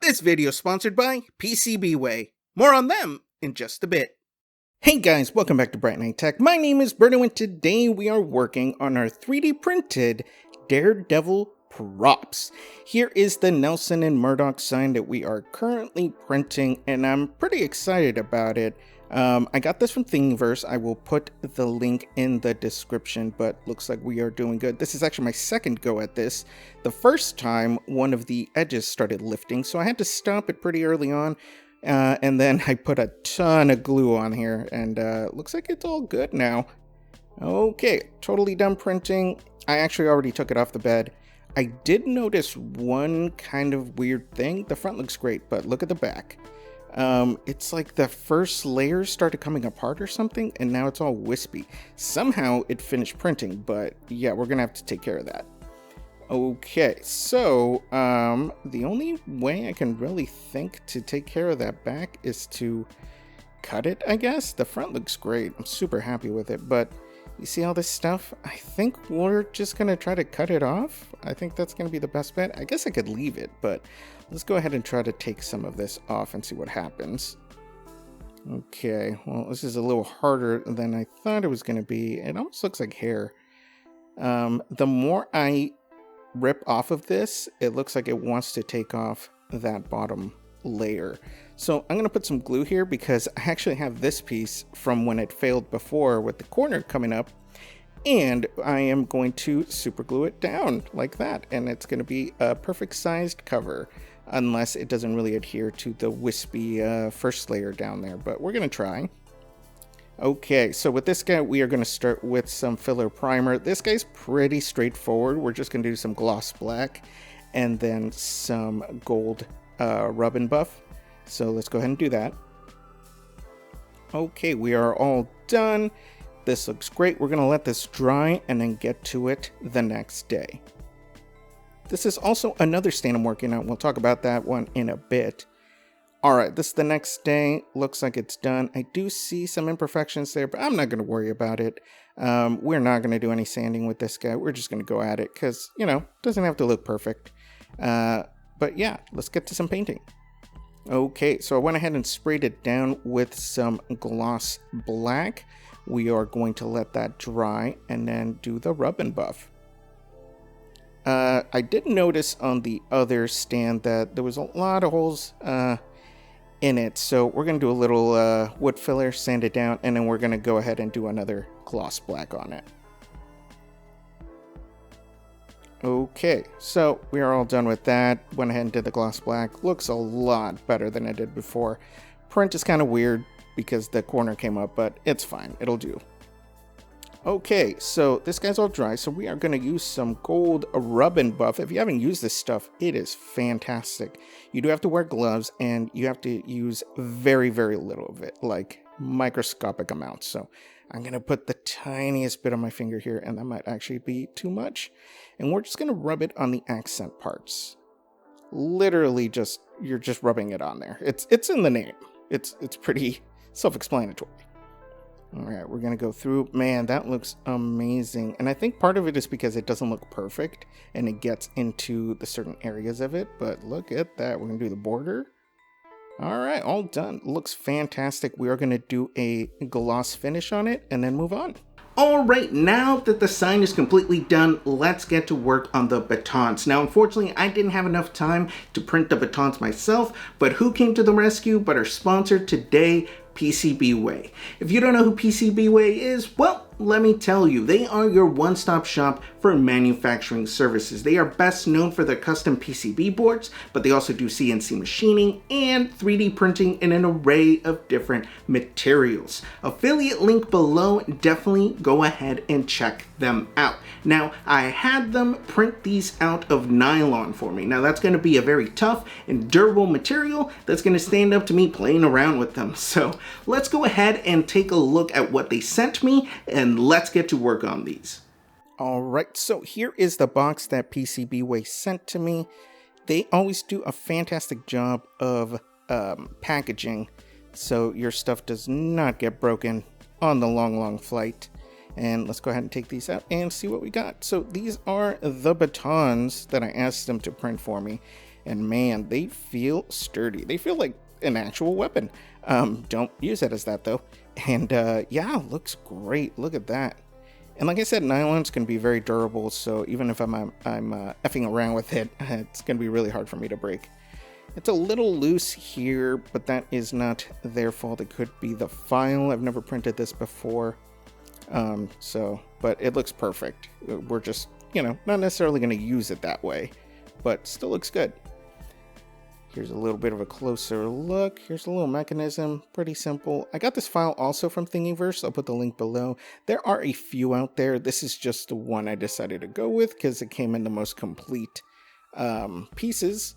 This video is sponsored by pcbway. More on them in just a bit. Hey guys, welcome back to Bright Night Tech. My name is Berto and today we are working on our 3D printed Daredevil props. Here is the Nelson and Murdock sign that we are currently printing and I'm pretty excited about it. I got this from Thingiverse. I will put the link in the description, but looks like we are doing good. This is actually my second go at this. The first time, one of the edges started lifting, so I had to stop it pretty early on. And then I put a ton of glue on here, and looks like it's all good now. Okay, totally done printing. I actually already took it off the bed. I did notice one kind of weird thing. The front looks great, but look at the back. It's like the first layer started coming apart or something, and now it's all wispy. Somehow it finished printing, but yeah, we're gonna have to take care of that. Okay, so the only way I can really think to take care of that back is to cut it, I guess. The front looks great. I'm super happy with it, but you see all this stuff? I think we're just gonna try to cut it off. I think that's gonna be the best bet. I guess I could leave it, but let's go ahead and try to take some of this off and see what happens. Okay, well, this is a little harder than I thought it was gonna be. It almost looks like hair. The more I rip off of this, it looks like it wants to take off that bottom layer. So I'm going to put some glue here because I actually have this piece from when it failed before with the corner coming up, and I am going to super glue it down like that, and it's going to be a perfect sized cover unless it doesn't really adhere to the wispy first layer down there, but we're going to try. Okay, so with this guy, we are going to start with some filler primer. This guy's pretty straightforward. We're just going to do some gloss black and then some gold rub and buff. So let's go ahead and do that. Okay, we are all done. This looks great. We're going to let this dry and then get to it the next day. This is also another stain I'm working on. We'll talk about that one in a bit. Alright, this is the next day. Looks like it's done. I do see some imperfections there, but I'm not going to worry about it. We're not going to do any sanding with this guy. We're just going to go at it because, you know, it doesn't have to look perfect. But yeah, let's get to some painting. Okay, so I went ahead and sprayed it down with some gloss black. We are going to let that dry and then do the rub and buff. I did notice on the other stand that there was a lot of holes in it, so we're going to do a little wood filler, sand it down, and then we're going to go ahead and do another gloss black on it. Okay, so we are all done with that. Went ahead and did the gloss black. Looks a lot better than it did before. Print is kind of weird because the corner came up, but it's fine. It'll do. Okay, so this guy's all dry, so we are going to use some gold rub and buff. If you haven't used this stuff, it is fantastic. You do have to wear gloves, and you have to use very, very little of it, like microscopic amounts. So I'm going to put the tiniest bit on my finger here, and that might actually be too much. And we're just going to rub it on the accent parts. Literally just, you're just rubbing it on there. It's in the name. It's pretty self-explanatory. All right, we're going to go through. Man, that looks amazing. And I think part of it is because it doesn't look perfect and it gets into the certain areas of it. But look at that. We're going to do the border. All right, all done. Looks fantastic. We are going to do a gloss finish on it and then move on. All right, now that the sign is completely done, let's get to work on the batons. Now, unfortunately, I didn't have enough time to print the batons myself, but who came to the rescue but our sponsor today, pcbway. If you don't know who pcbway is, well, let me tell you, they are your one-stop shop for manufacturing services. They are best known for their custom PCB boards, but they also do CNC machining and 3D printing in an array of different materials. Affiliate link below, definitely go ahead and check them out. Now, I had them print these out of nylon for me. Now, that's going to be a very tough and durable material that's going to stand up to me playing around with them. So let's go ahead and take a look at what they sent me and let's get to work on these. All right, so here is the box that pcbway sent to me. They always do a fantastic job of packaging so your stuff does not get broken on the long flight. And let's go ahead and take these out and see what we got. So these are the batons that I asked them to print for me. And man, they feel sturdy. They feel like an actual weapon. Don't use it as that though. And yeah, looks great. Look at that. And like I said, nylon's can be very durable, so even if I'm effing around with it, it's going to be really hard for me to break. It's a little loose here, but that is not their fault. It could be the file. I've never printed this before, but it looks perfect. We're just, not necessarily going to use it that way, but still looks good. Here's a little bit of a closer look. Here's a little mechanism, pretty simple. I got this file also from Thingiverse. I'll put the link below. There are a few out there. This is just the one I decided to go with because it came in the most complete pieces.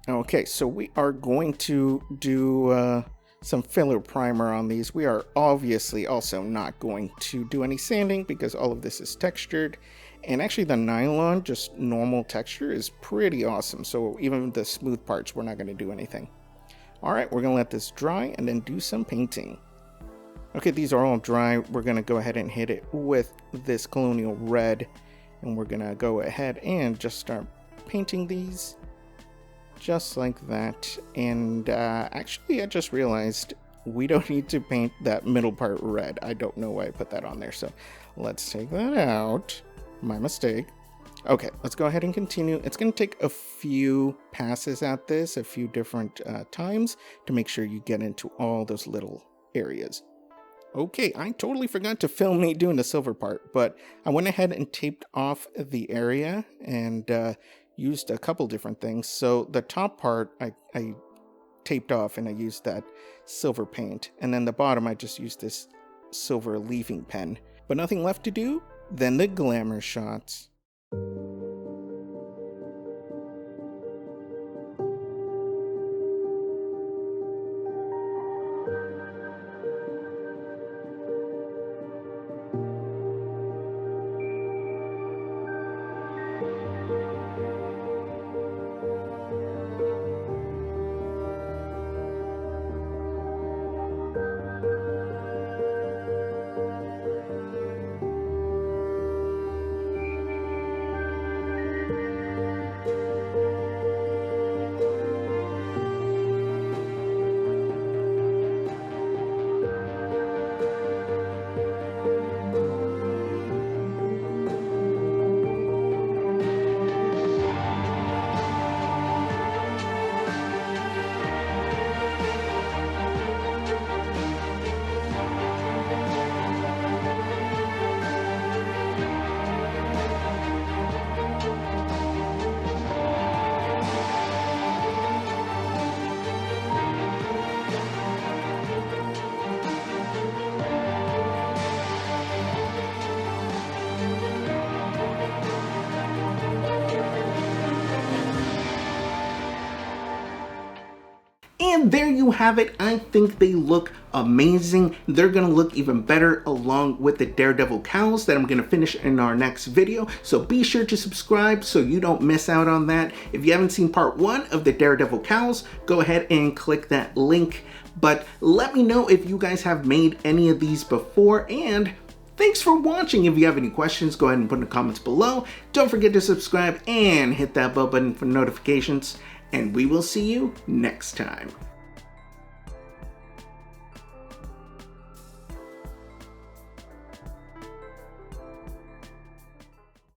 Okay, so we are going to do some filler primer on these. We are obviously also not going to do any sanding because all of this is textured. And actually the nylon, just normal texture, is pretty awesome. So even the smooth parts, we're not going to do anything. All right, we're going to let this dry and then do some painting. Okay, these are all dry. We're going to go ahead and hit it with this Colonial Red. And we're going to go ahead and just start painting these. Just like that. And actually, I just realized we don't need to paint that middle part red. I don't know why I put that on there. So let's take that out. My mistake. Okay, let's go ahead and continue. It's going to take a few passes at this, a few different times to make sure you get into all those little areas. Okay, I totally forgot to film me doing the silver part, but I went ahead and taped off the area and used a couple different things. So the top part I taped off and I used that silver paint, and then the bottom I just used this silver leaving pen. But nothing left to do. Then the glamour shots. And there you have it. I think they look amazing. They're gonna look even better along with the Daredevil cowls that I'm gonna finish in our next video. So be sure to subscribe so you don't miss out on that. If you haven't seen part 1 of the Daredevil cowls, go ahead and click that link. But let me know if you guys have made any of these before, and thanks for watching. If you have any questions, go ahead and put in the comments below. Don't forget to subscribe and hit that bell button for notifications, and we will see you next time.